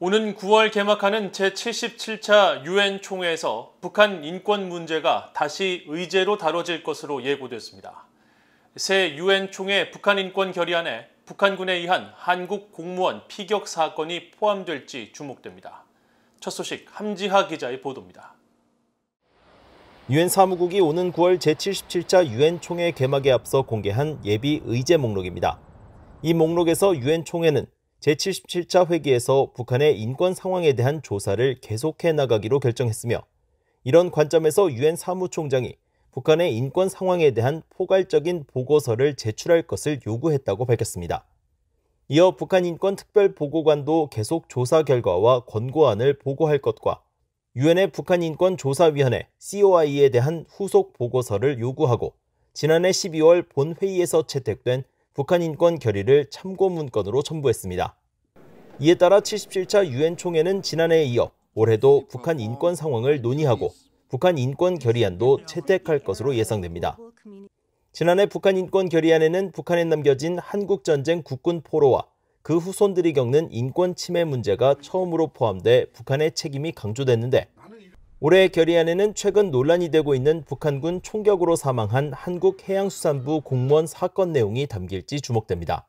오는 9월 개막하는 제77차 유엔 총회에서 북한 인권 문제가 다시 의제로 다뤄질 것으로 예고됐습니다. 새 유엔 총회 북한 인권 결의안에 북한군에 의한 한국 공무원 피격 사건이 포함될지 주목됩니다. 첫 소식 함지하 기자의 보도입니다. 유엔 사무국이 오는 9월 제77차 유엔 총회 개막에 앞서 공개한 예비 의제 목록입니다. 이 목록에서 유엔 총회는 제77차 회기에서 북한의 인권 상황에 대한 조사를 계속해 나가기로 결정했으며, 이런 관점에서 유엔 사무총장이 북한의 인권 상황에 대한 포괄적인 보고서를 제출할 것을 요구했다고 밝혔습니다. 이어 북한 인권 특별보고관도 계속 조사 결과와 권고안을 보고할 것과 유엔의 북한인권조사위원회 COI에 대한 후속 보고서를 요구하고, 지난해 12월 본회의에서 채택된 북한인권 결의를 참고 문건으로 첨부했습니다. 이에 따라 77차 유엔 총회는 지난해에 이어 올해도 북한 인권 상황을 논의하고 북한 인권 결의안도 채택할 것으로 예상됩니다. 지난해 북한 인권 결의안에는 북한에 남겨진 한국전쟁 국군 포로와 그 후손들이 겪는 인권 침해 문제가 처음으로 포함돼 북한의 책임이 강조됐는데, 올해 결의안에는 최근 논란이 되고 있는 북한군 총격으로 사망한 한국해양수산부 공무원 사건 내용이 담길지 주목됩니다.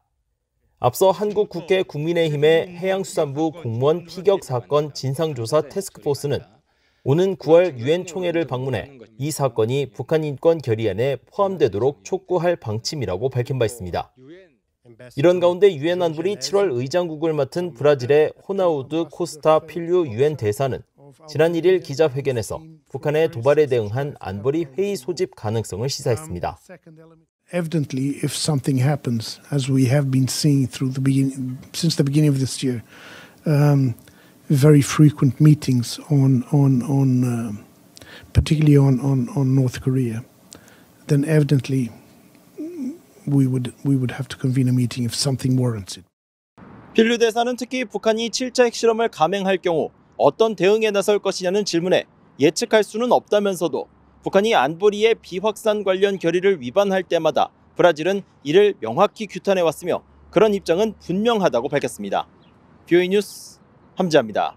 앞서 한국 국회 국민의힘의 해양수산부 공무원 피격 사건 진상조사 태스크포스는 오는 9월 유엔 총회를 방문해 이 사건이 북한 인권 결의안에 포함되도록 촉구할 방침이라고 밝힌 바 있습니다. 이런 가운데 유엔 안보리 7월 의장국을 맡은 브라질의 호나우두 코스타 필류 유엔 대사는 지난 1일 기자회견에서 북한의 도발에 대응한 안보리 회의 소집 가능성을 시사했습니다. Evidently, if something happens, as we have been seeing since the beginning of this year, very frequent meetings particularly on North Korea, then evidently we would have to convene a meeting if something warrants it. 필류 대사는 특히 북한이 7차 핵실험을 감행할 경우 어떤 대응에 나설 것이냐는 질문에 예측할 수는 없다면서도 북한이 안보리의 비확산 관련 결의를 위반할 때마다 브라질은 이를 명확히 규탄해왔으며 그런 입장은 분명하다고 밝혔습니다. VOA 뉴스 함지하입니다.